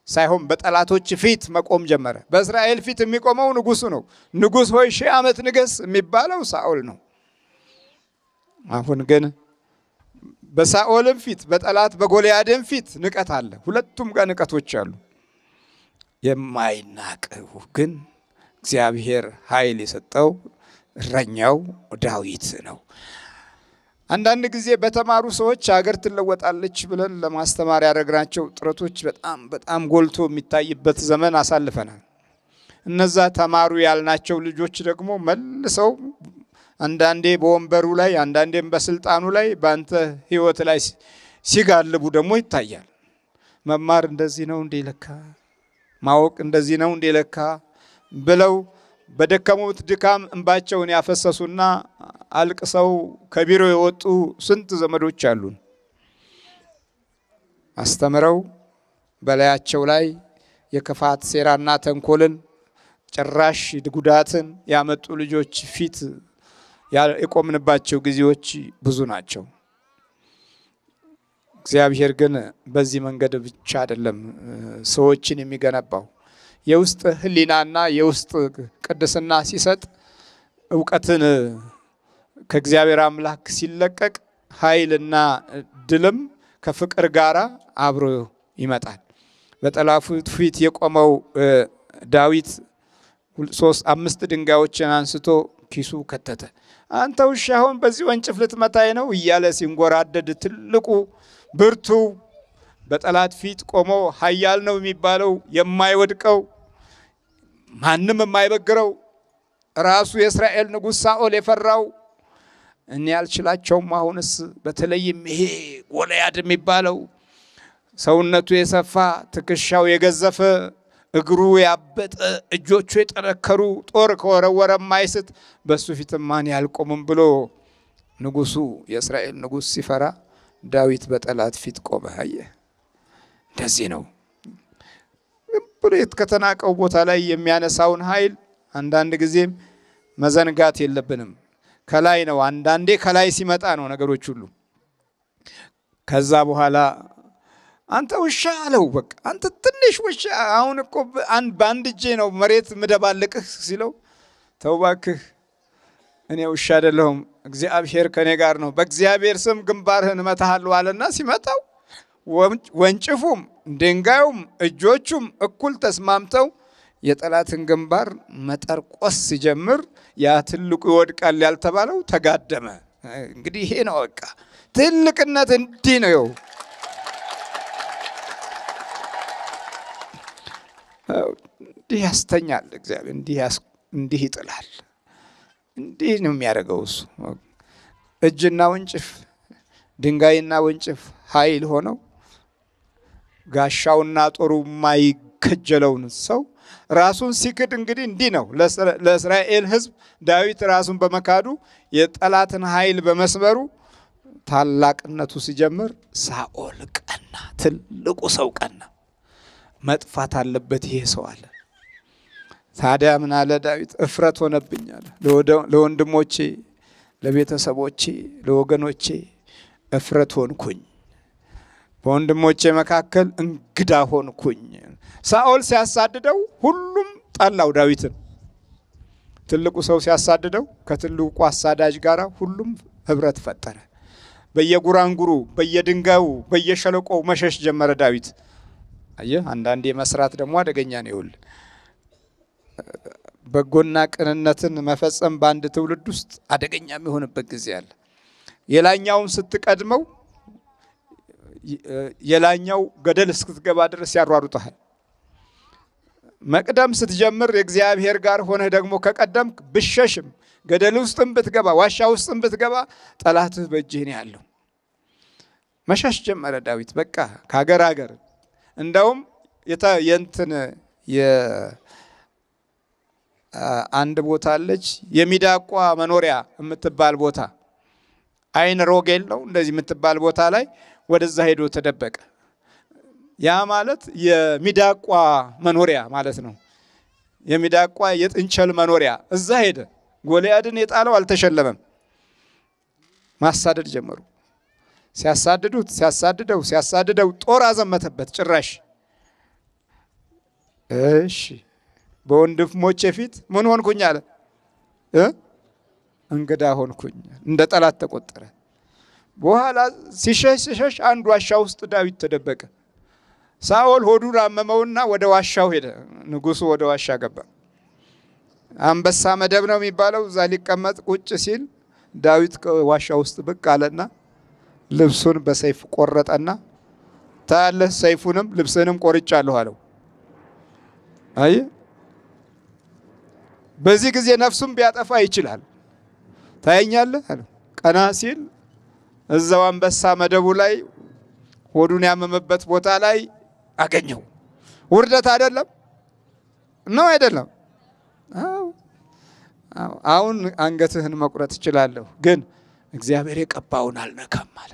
ሳይሆን በጠላቶች ፊት መቆም ጀመረ። በእስራኤል ፊት የሚቆመው ንጉሱ ነው። ንጉስ ሆይ 1000 ዓመት ንገስ የሚባለው ሳኦል ነው። አሁን ግን በሳኦልም ፊት በጠላት በጎልያድም ፊት ንቀት አለ። ሁለቱም ጋር ንቀቶች አሉ። የማይናቀው ግን እግዚአብሔር ኃይል የሰጠው እረኛው ዳዊት ነው። አንዳንድ ጊዜ በተማሩ ሰዎች ሀገር ትለወጣለች ብለን ለማስተማር ያደረግናቸው ጥረቶች በጣም ጎልቶ የሚታይበት ዘመን አሳልፈናል። እነዛ ተማሩ ያልናቸው ልጆች ደግሞ መልሰው አንዳንዴ በወንበሩ ላይ አንዳንዴም በስልጣኑ ላይ ባንተ ህይወት ላይ ሲጋልቡ ደግሞ ይታያል። መማር እንደዚህ ነው እንዴ ለካ፣ ማወቅ እንደዚህ ነው እንዴ ለካ ብለው በደከሙት ድካም እንባቸውን ያፈሰሱና አልቅሰው ከቢሮ የወጡ ስንት ዘመዶች አሉን። አስተምረው በላያቸው ላይ የክፋት ሴራና ተንኮልን ጭራሽ ጉዳትን ያመጡ ልጆች ፊት የቆምንባቸው ጊዜዎች ብዙ ናቸው። እግዚአብሔር ግን በዚህ መንገድ ብቻ አይደለም ሰዎችን የሚገነባው። የውስጥ ህሊናና የውስጥ ቅድስና ሲሰጥ ዕውቀትን ከእግዚአብሔር አምላክ ሲለቀቅ ኃይልና ድልም ከፍቅር ጋራ አብሮ ይመጣል። በጠላቱ ፊት የቆመው ዳዊት 5 ድንጋዮችን አንስቶ ኪሱ ከተተ። አንተ ውሻ አሁን በዚህ ወንጭፍ ልትመታኝ ነው እያለ ሲንጎራደድ ትልቁ ብርቱ በጠላት ፊት ቆሞ ኃያል ነው የሚባለው የማይወድቀው ማንም የማይበግረው ራሱ የእስራኤል ንጉስ ሳኦል የፈራው እኔ ያልችላቸውም አሁንስ በተለይም ይሄ ጎልያድ የሚባለው ሰውነቱ የሰፋ ትከሻው የገዘፈ እግሩ ያበጠ እጆቹ የጠነከሩ ጦር ከወረወረ ማይስት በሱ ፊት ማን ያልቆምም ብሎ ንጉሱ የእስራኤል ንጉስ ሲፈራ ዳዊት በጠላት ፊት ቆመ። አየ እንደዚህ ነው ብሬት ከተናቀው ቦታ ላይ የሚያነሳውን ኃይል አንዳንድ ጊዜም መዘንጋት የለብንም። ከላይ ነው አንዳንዴ ከላይ ሲመጣ ነው ነገሮች ሁሉ። ከዛ በኋላ አንተ ውሻ አለው። በቃ አንተ ትንሽ ውሻ አሁን እኮ ባንድ እጄ ነው መሬት ምደባልቅህ ሲለው ተውባክህ እኔ ውሻ አይደለሁም እግዚአብሔር ከኔ ጋር ነው በእግዚአብሔር ስም ግንባርህን መታሃለሁ አለና ሲመጣው ወንጭፉም ድንጋዩም እጆቹም እኩል ተስማምተው የጠላትን ግንባር መጠርቆስ ሲጀምር ያ ትልቁ ይወድቃል ያልተባለው ተጋደመ። እንግዲህ ይሄ ነው በቃ ትልቅነት እንዲህ ነው። እንዲህ ያስተኛል እግዚአብሔር እንዲህ ይጥላል። እንዲህ ነው የሚያደርገው እሱ። እጅና ወንጭፍ ድንጋይና ወንጭፍ ኃይል ሆነው ጋሻውና ጦሩ ማይከጀለውን ሰው ራሱን ሲክድ እንግዲህ እንዲህ ነው ለእስራኤል ሕዝብ ዳዊት ራሱን በመካዱ የጠላትን ኃይል በመስበሩ ታላቅነቱ ሲጀምር ሳኦል ቀና። ትልቁ ሰው ቀና። መጥፋት አለበት ይሄ ሰው አለ። ታዲያ ምን አለ ዳዊት? እፍረት ሆነብኝ አለ ለወንድሞቼ ለቤተሰቦቼ ለወገኖቼ እፍረት ሆንኩኝ። በወንድሞቼ መካከል እንግዳ ሆንኩኝ። ሳኦል ሲያሳድደው ሁሉም ጠላው ዳዊትን። ትልቁ ሰው ሲያሳድደው ከትልቁ አሳዳጅ ጋር ሁሉም ህብረት ፈጠረ። በየጉራንጉሩ በየድንጋዩ በየሸለቆው መሸሽ ጀመረ ዳዊት። አየህ አንዳንዴ መስራት ደግሞ አደገኛ ነው። ይውል በጎና ቅንነትን መፈጸም በአንድ ትውልድ ውስጥ አደገኛ የሚሆንበት ጊዜ አለ። የላኛውን ስትቀድመው የላኛው ገደል እስክትገባ ድረስ ያሯሩጣል። መቅደም ስትጀምር የእግዚአብሔር ጋር ሆነ ደግሞ ከቀደምክ ብሸሽም ገደል ውስጥም ብትገባ ዋሻ ውስጥም ብትገባ ጠላትህ በእጅህ ነው ያለው። መሸሽ ጀመረ ዳዊት በቃ ከሀገር ሀገር። እንደውም የእንትን አንድ ቦታ አለች የሚዳቋ መኖሪያ የምትባል ቦታ አይን ሮጌል ነው እንደዚህ የምትባል ቦታ ላይ ወደዛ ሄዶ ተደበቀ። ያ ማለት የሚዳቋ መኖሪያ ማለት ነው። የሚዳቋ የጥንቸል መኖሪያ እዛ ሄደ። ጎልያድን የጣለው አልተሸለመም። ማሳደድ ጀመሩ። ሲያሳድደው ጦር አዘመተበት ጭራሽ። እሺ በወንድሞቼ ፊት ምን ሆንኩኝ አለ? እንግዳ ሆንኩኝ። እንደ ጠላት ተቆጠረ። በኋላ ሲሸሽ አንድ ዋሻ ውስጥ ዳዊት ተደበቀ። ሳኦል ሆዱን አመመውና ወደ ዋሻው ሄደ። ንጉሱ ወደ ዋሻ ገባ። አንበሳ መደብ ነው የሚባለው። እዛ ሊቀመጥ ቁጭ ሲል ዳዊት ከዋሻ ውስጥ ብቅ አለና ልብሱን በሰይፍ ቆረጠና ታያለህ ሰይፉንም ልብስንም ቆርጫለሁ አለው። አይ በዚህ ጊዜ ነፍሱን ቢያጠፋ ይችላል። ታየኛለህ አለው። ቀና ሲል እዛው አንበሳ መደቡ ላይ ሆዱን ያመመበት ቦታ ላይ አገኘው። ውርደት አይደለም ነው አይደለም? አሁን አንገትህን መቁረጥ እችላለሁ፣ ግን እግዚአብሔር የቀባውን አልነካም አለ።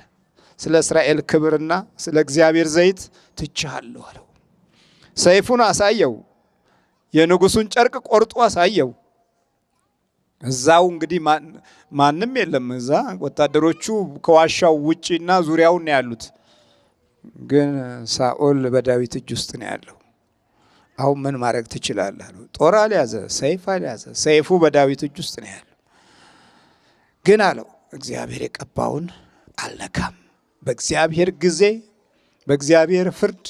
ስለ እስራኤል ክብርና ስለ እግዚአብሔር ዘይት ትቻለሁ አለው። ሰይፉን አሳየው። የንጉሱን ጨርቅ ቆርጦ አሳየው። እዛው እንግዲህ ማንም የለም። እዛ ወታደሮቹ ከዋሻው ውጪና ዙሪያውን ያሉት፣ ግን ሳኦል በዳዊት እጅ ውስጥ ነው ያለው። አሁን ምን ማድረግ ትችላለህ አለው። ጦር አልያዘ፣ ሰይፍ አልያዘ። ሰይፉ በዳዊት እጅ ውስጥ ነው ያለው። ግን አለው እግዚአብሔር የቀባውን አልነካም። በእግዚአብሔር ጊዜ በእግዚአብሔር ፍርድ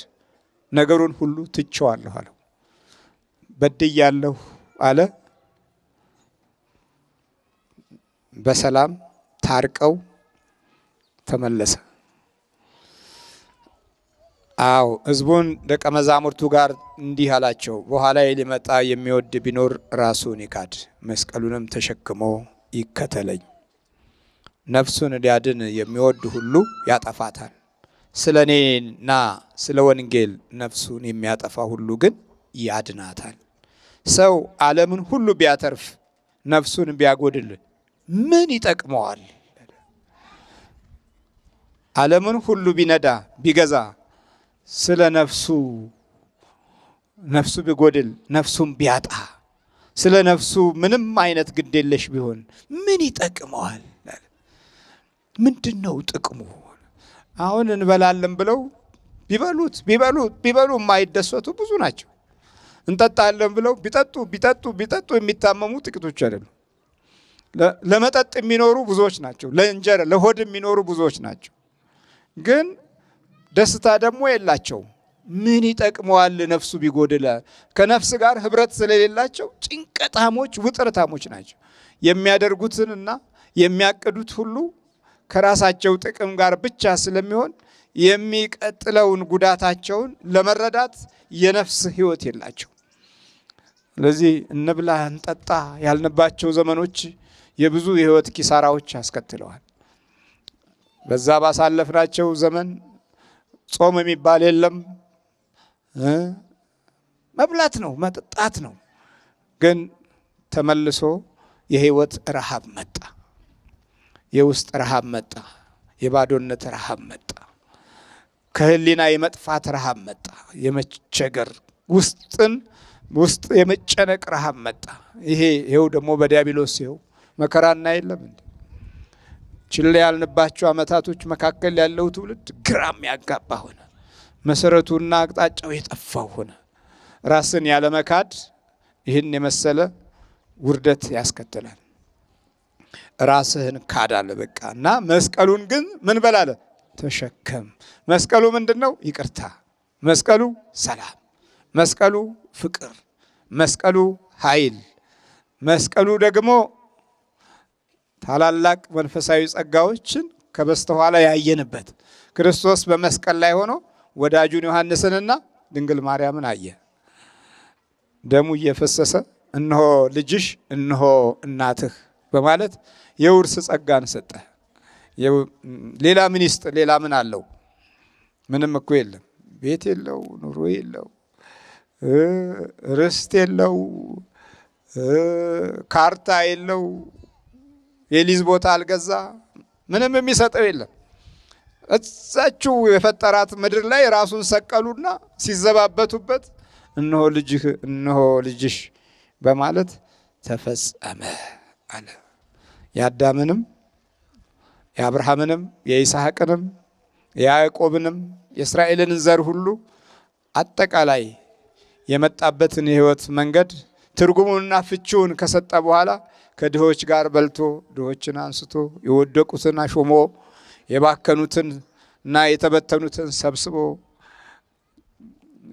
ነገሩን ሁሉ ትቼዋለሁ አለው። በድያለሁ አለ። በሰላም ታርቀው ተመለሰ። አው ህዝቡን ደቀ መዛሙርቱ ጋር እንዲህ አላቸው፣ በኋላ ሊመጣ የሚወድ ቢኖር ራሱን ይካድ፣ መስቀሉንም ተሸክሞ ይከተለኝ። ነፍሱን ሊያድን የሚወድ ሁሉ ያጠፋታል። ስለኔና ስለ ወንጌል ነፍሱን የሚያጠፋ ሁሉ ግን ያድናታል። ሰው ዓለምን ሁሉ ቢያተርፍ ነፍሱን ቢያጎድል ምን ይጠቅመዋል? ዓለምን ሁሉ ቢነዳ ቢገዛ ስለ ነፍሱ ቢጎድል ነፍሱን ቢያጣ ስለ ነፍሱ ምንም አይነት ግዴለሽ ቢሆን ምን ይጠቅመዋል? ምንድነው ጥቅሙ? አሁን እንበላለን ብለው ቢበሉ የማይደሰቱ ብዙ ናቸው። እንጠጣለን ብለው ቢጠጡ የሚታመሙ ጥቂቶች አይደሉም። ለመጠጥ የሚኖሩ ብዙዎች ናቸው። ለእንጀራ ለሆድ የሚኖሩ ብዙዎች ናቸው። ግን ደስታ ደግሞ የላቸው። ምን ይጠቅመዋል ነፍሱ ቢጎድል? ከነፍስ ጋር ህብረት ስለሌላቸው ጭንቀታሞች፣ ውጥረታሞች ናቸው። የሚያደርጉትንና የሚያቅዱት ሁሉ ከራሳቸው ጥቅም ጋር ብቻ ስለሚሆን የሚቀጥለውን ጉዳታቸውን ለመረዳት የነፍስ ህይወት የላቸው። ስለዚህ እንብላ እንጠጣ ያልንባቸው ዘመኖች የብዙ የህይወት ኪሳራዎች አስከትለዋል። በዛ ባሳለፍናቸው ዘመን ጾም የሚባል የለም፣ መብላት ነው መጠጣት ነው። ግን ተመልሶ የህይወት ረሃብ መጣ፣ የውስጥ ረሃብ መጣ፣ የባዶነት ረሃብ መጣ፣ ከህሊና የመጥፋት ረሃብ መጣ፣ የመቸገር ውስጥ የመጨነቅ ረሃብ መጣ። ይሄው ደግሞ በዲያብሎስ ይሄው መከራና የለም እንዴ? ችላ ያልንባቸው አመታቶች መካከል ያለው ትውልድ ግራም ያጋባ ሆነ። መሰረቱና አቅጣጫው የጠፋው ሆነ። ራስን ያለ መካድ ይህን የመሰለ ውርደት ያስከትላል። ራስህን ካዳለ በቃና መስቀሉን ግን ምን በላለ? ተሸከም። መስቀሉ ምንድነው? ይቅርታ። መስቀሉ ሰላም፣ መስቀሉ ፍቅር፣ መስቀሉ ኃይል፣ መስቀሉ ደግሞ ታላላቅ መንፈሳዊ ጸጋዎችን ከበስተኋላ ያየንበት። ክርስቶስ በመስቀል ላይ ሆኖ ወዳጁን ዮሐንስንና ድንግል ማርያምን አየ። ደሙ እየፈሰሰ እነሆ ልጅሽ እነሆ እናትህ በማለት የውርስ ጸጋን ሰጠ። ሌላ ምን ይስጥ? ሌላ ምን አለው? ምንም እኮ የለም። ቤት የለው፣ ኑሮ የለው፣ ርስት የለው፣ ካርታ የለው፣ የሊዝ ቦታ አልገዛ፣ ምንም የሚሰጠው የለም። እዛችሁ የፈጠራት ምድር ላይ ራሱን ሰቀሉና ሲዘባበቱበት እነሆ ልጅህ እነሆ ልጅሽ በማለት ተፈጸመ አለ። የአዳምንም የአብርሃምንም የይስሐቅንም የያዕቆብንም የእስራኤልን ዘር ሁሉ አጠቃላይ የመጣበትን የህይወት መንገድ ትርጉሙንና ፍቺውን ከሰጠ በኋላ ከድሆች ጋር በልቶ ድሆችን አንስቶ የወደቁትን አሾሞ የባከኑትን እና የተበተኑትን ሰብስቦ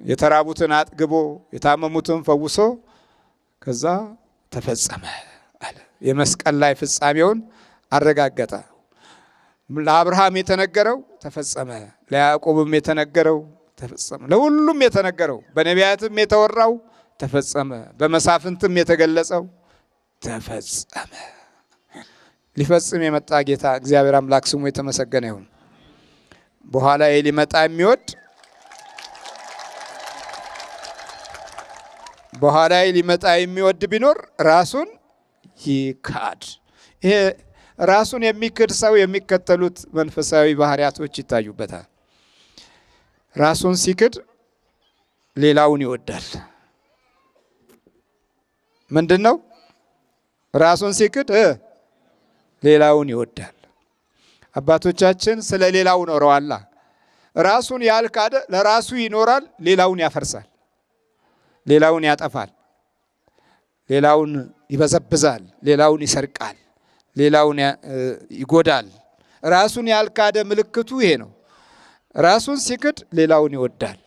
የተራቡትን አጥግቦ የታመሙትን ፈውሶ ከዛ ተፈጸመ አለ። የመስቀል ላይ ፍጻሜውን አረጋገጠ። ለአብርሃም የተነገረው ተፈጸመ፣ ለያዕቆብም የተነገረው ተፈጸመ፣ ለሁሉም የተነገረው በነቢያትም የተወራው ተፈጸመ፣ በመሳፍንትም የተገለጸው ተፈጸመ። ሊፈጽም የመጣ ጌታ እግዚአብሔር አምላክ ስሙ የተመሰገነ ይሁን። በኋላ ሊመጣ የሚወድ በኋላ ሊመጣ የሚወድ ቢኖር ራሱን ይካድ። ይሄ ራሱን የሚክድ ሰው የሚከተሉት መንፈሳዊ ባህሪያቶች ይታዩበታል። ራሱን ሲክድ ሌላውን ይወዳል። ምንድነው? ራሱን ሲክድ ሌላውን ይወዳል። አባቶቻችን ስለ ሌላው ኖረዋል። ራሱን ያልካደ ለራሱ ይኖራል፣ ሌላውን ያፈርሳል፣ ሌላውን ያጠፋል፣ ሌላውን ይበዘብዛል፣ ሌላውን ይሰርቃል፣ ሌላውን ይጎዳል። ራሱን ያልካደ ምልክቱ ይሄ ነው። ራሱን ሲክድ ሌላውን ይወዳል።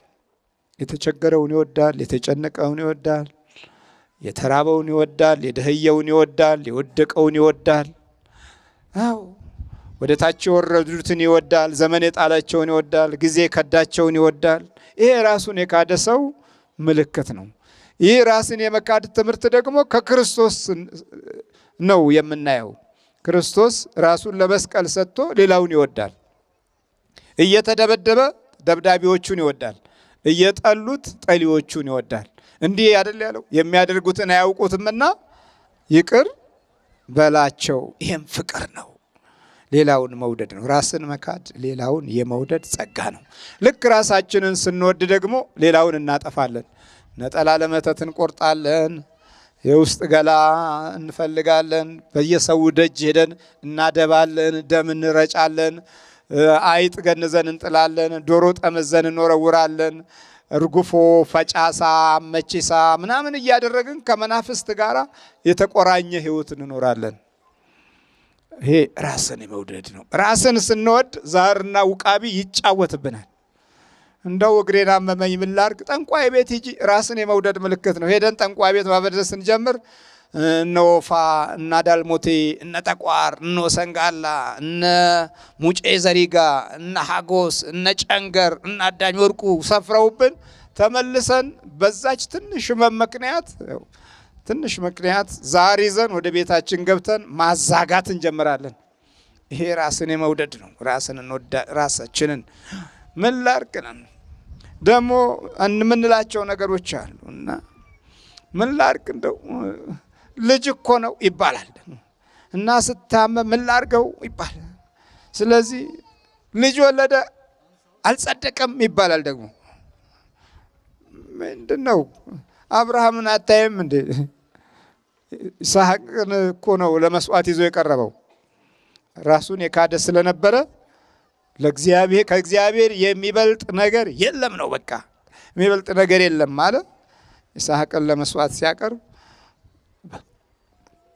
የተቸገረውን ይወዳል፣ የተጨነቀውን ይወዳል፣ የተራበውን ይወዳል፣ የደህየውን ይወዳል፣ የወደቀውን ይወዳል። አው ወደ ታች የወረዱትን ይወዳል፣ ዘመን የጣላቸውን ይወዳል፣ ጊዜ ከዳቸውን ይወዳል። ይሄ ራሱን የካደ ሰው ምልክት ነው። ይህ ራስን የመካድ ትምህርት ደግሞ ከክርስቶስ ነው የምናየው። ክርስቶስ ራሱን ለመስቀል ሰጥቶ ሌላውን ይወዳል። እየተደበደበ ደብዳቤዎቹን ይወዳል፣ እየጠሉት ጠሊዎቹን ይወዳል። እንዲህ አይደል ያለው? የሚያደርጉትን አያውቁትምና ይቅር በላቸው። ይሄም ፍቅር ነው፣ ሌላውን መውደድ ነው። ራስን መካድ ሌላውን የመውደድ ጸጋ ነው። ልክ ራሳችንን ስንወድ ደግሞ ሌላውን እናጠፋለን። ነጠላ ለመተት እንቆርጣለን፣ የውስጥ ገላ እንፈልጋለን፣ በየሰው ደጅ ሄደን እናደባለን፣ ደም እንረጫለን፣ አይጥ ገንዘን እንጥላለን፣ ዶሮ ጠመዘን እንወረውራለን፣ እርጉፎ ፈጫሳ መቺሳ ምናምን እያደረግን ከመናፍስት ጋር የተቆራኘ ህይወት እንኖራለን። ይሄ ራስን የመውደድ ነው። ራስን ስንወድ ዛርና ውቃቢ ይጫወትብናል። እንደው እግሬን አመመኝ ምን ላድርግ? ጠንቋይ ቤት ሂጂ። ራስን የመውደድ ምልክት ነው። ሄደን ጠንቋይ ቤት ማበደስ ስንጀምር እነ ወፋ እነ ዳልሞቴ እነ ጠቋር እነ ሰንጋላ እነ ሙጬ ዘሪጋ እነ ሀጎስ እነ ጨንገር እነ አዳኝ ወርቁ ሰፍረውብን ተመልሰን በዛች ትንሽ ምክንያት ዛር ይዘን ወደ ቤታችን ገብተን ማዛጋት እንጀምራለን። ይሄ ራስን የመውደድ ነው። ራሳችንን ምን ላድርግ ደግሞ እንምንላቸው ነገሮች አሉና ምን ላድርግ እንደው ልጅ እኮ ነው ይባላል እና ስታመም ምን ላድርገው ይባላል። ስለዚህ ልጅ ወለደ አልጸደቀም ይባላል። ደግሞ ምንድነው? አብርሃምን አታይም እንዴ? ይስሐቅን እኮ ነው ለመስዋዕት ይዞ የቀረበው። ራሱን የካደ ስለነበረ ከእግዚአብሔር የሚበልጥ ነገር የለም ነው። በቃ የሚበልጥ ነገር የለም ማለት ይስሐቅን ለመስዋዕት ሲያቀርብ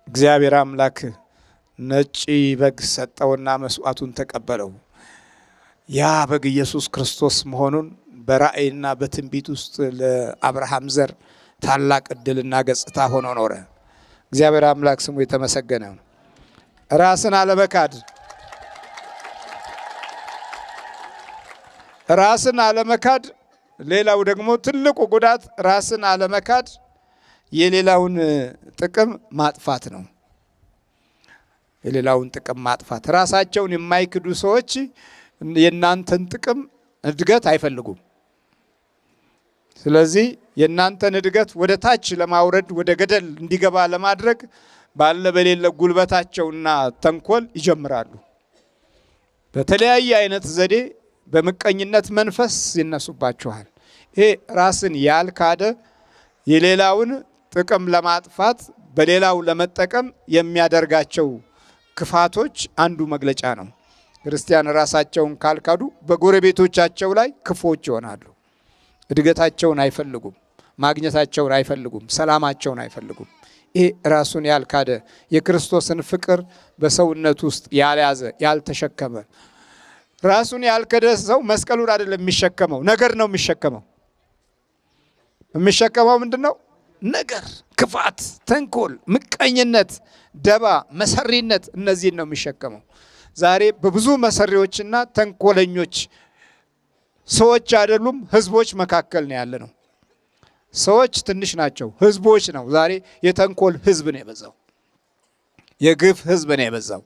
እግዚአብሔር አምላክ ነጭ በግ ሰጠውና መስዋዕቱን ተቀበለው። ያ በግ ኢየሱስ ክርስቶስ መሆኑን በራእይና በትንቢት ውስጥ ለአብርሃም ዘር ታላቅ ዕድልና ገጽታ ሆኖ ኖረ። እግዚአብሔር አምላክ ስሙ የተመሰገነ ነው። ራስን አለመካድ ሌላው ደግሞ ትልቁ ጉዳት ራስን አለመካድ የሌላውን ጥቅም ማጥፋት ነው። የሌላውን ጥቅም ማጥፋት። ራሳቸውን የማይክዱ ሰዎች የናንተን ጥቅም እድገት አይፈልጉም። ስለዚህ የናንተን እድገት ወደ ታች ለማውረድ ወደ ገደል እንዲገባ ለማድረግ ባለ በሌለ ጉልበታቸውና ተንኮል ይጀምራሉ። በተለያየ አይነት ዘዴ በመቀኝነት መንፈስ ይነሱባቸዋል። ይሄ ራስን ያልካደ የሌላውን ጥቅም ለማጥፋት በሌላው ለመጠቀም የሚያደርጋቸው ክፋቶች አንዱ መግለጫ ነው። ክርስቲያን ራሳቸውን ካልካዱ በጎረቤቶቻቸው ላይ ክፎች ይሆናሉ። እድገታቸውን አይፈልጉም፣ ማግኘታቸውን አይፈልጉም፣ ሰላማቸውን አይፈልጉም። ይሄ ራሱን ያልካደ የክርስቶስን ፍቅር በሰውነት ውስጥ ያልያዘ ያልተሸከመ ራሱን ያልካደ ሰው መስቀሉን አይደለም የሚሸከመው፣ ነገር ነው የሚሸከመው። የሚሸከመው ምንድነው? ነገር፣ ክፋት፣ ተንኮል፣ ምቀኝነት፣ ደባ፣ መሰሪነት እነዚህን ነው የሚሸከመው። ዛሬ በብዙ መሰሪዎችና ተንኮለኞች ሰዎች አይደሉም ህዝቦች መካከል ነው ያለነው። ሰዎች ትንሽ ናቸው፣ ህዝቦች ነው ዛሬ የተንኮል ህዝብ ነው የበዛው። የግፍ ህዝብ ነው የበዛው።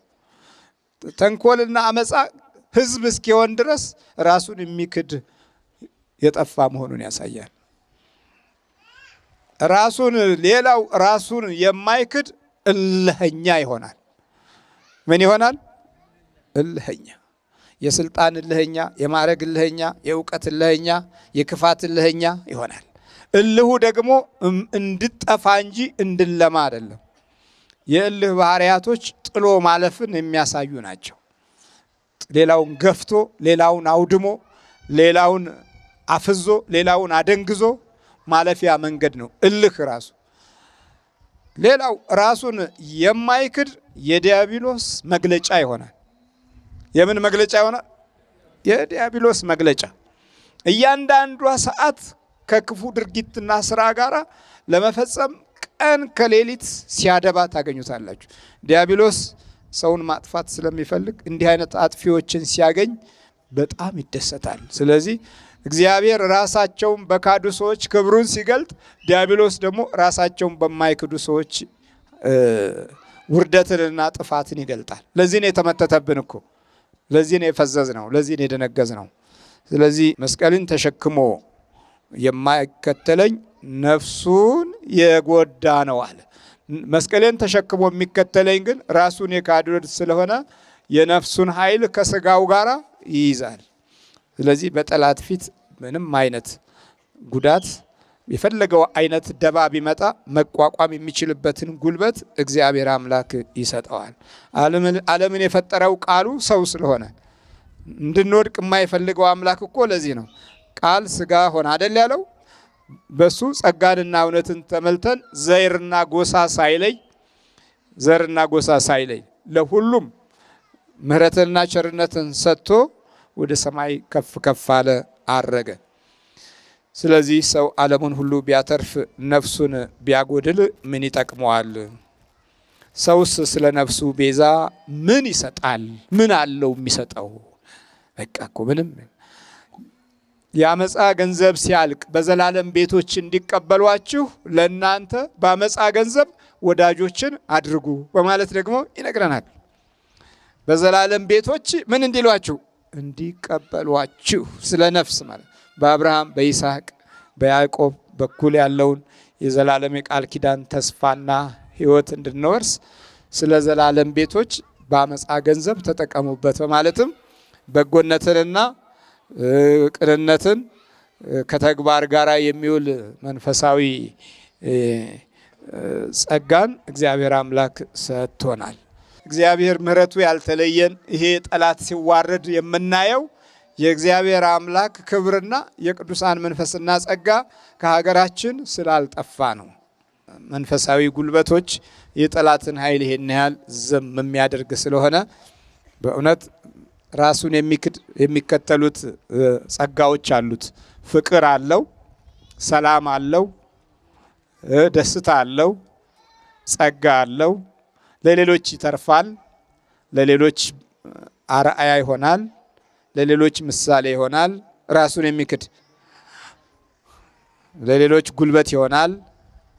ተንኮልና አመፃ ህዝብ እስኪሆን ድረስ ራሱን የሚክድ የጠፋ መሆኑን ያሳያል። ሌላው ራሱን የማይክድ እልህኛ ይሆናል። ምን ይሆናል? እልህኛ። የስልጣን እልህኛ፣ የማዕረግ እልህኛ፣ የእውቀት እልህኛ፣ የክፋት እልህኛ ይሆናል። እልሁ ደግሞ እንድጠፋ እንጂ እንድለማ አይደለም። የእልህ ባህሪያቶች ጥሎ ማለፍን የሚያሳዩ ናቸው። ሌላውን ገፍቶ፣ ሌላውን አውድሞ፣ ሌላውን አፍዞ፣ ሌላውን አደንግዞ ማለፊያ መንገድ ነው እልህ ራሱ። ሌላው ራሱን የማይክድ የዲያብሎስ መግለጫ ይሆናል። የምን መግለጫ ይሆናል? የዲያብሎስ መግለጫ። እያንዳንዷ ሰዓት ከክፉ ድርጊትና ስራ ጋር ለመፈጸም ቀን ከሌሊት ሲያደባ ታገኙታላችሁ። ዲያብሎስ ሰውን ማጥፋት ስለሚፈልግ እንዲህ አይነት አጥፊዎችን ሲያገኝ በጣም ይደሰታል። ስለዚህ እግዚአብሔር ራሳቸውን በካዱ ሰዎች ክብሩን ሲገልጥ፣ ዲያብሎስ ደግሞ ራሳቸውን በማይክዱ ሰዎች ውርደትንና ጥፋትን ይገልጣል። ለዚህ ነው የተመተተብን እኮ። ለዚህ ነው የፈዘዝ ነው። ለዚህ ነው የደነገዝ ነው። ስለዚህ መስቀልን ተሸክሞ የማይከተለኝ ነፍሱን የጎዳ ነው አለ። መስቀልን ተሸክሞ የሚከተለኝ ግን ራሱን የካደ ስለሆነ የነፍሱን ኃይል ከስጋው ጋር ይይዛል። ስለዚህ በጠላት ፊት ምንም አይነት ጉዳት የፈለገው አይነት ደባ ቢመጣ መቋቋም የሚችልበትን ጉልበት እግዚአብሔር አምላክ ይሰጠዋል። ዓለምን የፈጠረው ቃሉ ሰው ስለሆነ እንድንወድቅ የማይፈልገው አምላክ እኮ ለዚህ ነው ቃል ስጋ ሆነ አይደል ያለው። በሱ ጸጋንና እውነትን ተመልተን ዘርና ጎሳ ሳይለይ ለሁሉም ምሕረትንና ቸርነትን ሰጥቶ ወደ ሰማይ ከፍ ከፍ አለ፣ አረገ። ስለዚህ ሰው ዓለሙን ሁሉ ቢያተርፍ ነፍሱን ቢያጎድል ምን ይጠቅመዋል? ሰውስ ስለ ነፍሱ ቤዛ ምን ይሰጣል? ምን አለው የሚሰጠው? በቃ እኮ ምንም። የአመፃ ገንዘብ ሲያልቅ በዘላለም ቤቶች እንዲቀበሏችሁ ለእናንተ በአመፃ ገንዘብ ወዳጆችን አድርጉ በማለት ደግሞ ይነግረናል። በዘላለም ቤቶች ምን እንዲሏችሁ? እንዲቀበሏችሁ። ስለ ነፍስ ማለት በአብርሃም በይስሐቅ በያዕቆብ በኩል ያለውን የዘላለም የቃል ኪዳን ተስፋና ሕይወት እንድንወርስ ስለ ዘላለም ቤቶች በአመፃ ገንዘብ ተጠቀሙበት በማለትም በጎነትንና ቅንነትን ከተግባር ጋር የሚውል መንፈሳዊ ጸጋን እግዚአብሔር አምላክ ሰጥቶናል። እግዚአብሔር ምሕረቱ ያልተለየን ይሄ ጠላት ሲዋረድ የምናየው የእግዚአብሔር አምላክ ክብርና የቅዱሳን መንፈስና ጸጋ ከሀገራችን ስላልጠፋ ነው። መንፈሳዊ ጉልበቶች የጠላትን ኃይል ይሄን ያህል ዝም የሚያደርግ ስለሆነ በእውነት ራሱን የሚከተሉት ጸጋዎች አሉት። ፍቅር አለው፣ ሰላም አለው፣ ደስታ አለው፣ ጸጋ አለው። ለሌሎች ይተርፋል፣ ለሌሎች አርአያ ይሆናል፣ ለሌሎች ምሳሌ ይሆናል። ራሱን የሚክድ ለሌሎች ጉልበት ይሆናል፣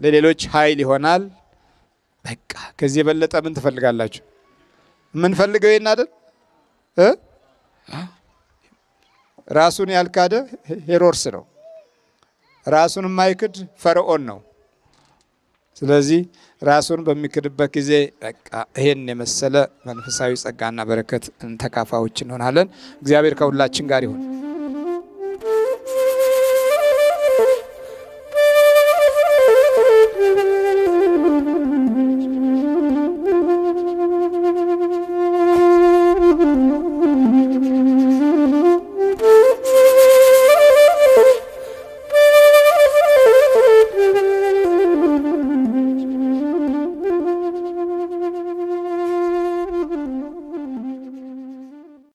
ለሌሎች ኃይል ይሆናል። በቃ ከዚህ የበለጠ ምን ትፈልጋላችሁ? ምን ፈልገው ይሄን አይደል? ራሱን ያልካደ ሄሮድስ ነው። ራሱን የማይክድ ፈርዖን ነው። ስለዚህ ራሱን በሚክድበት ጊዜ በቃ ይሄን የመሰለ መንፈሳዊ ጸጋና በረከት ተካፋዮች እንሆናለን። እግዚአብሔር ከሁላችን ጋር ይሁን።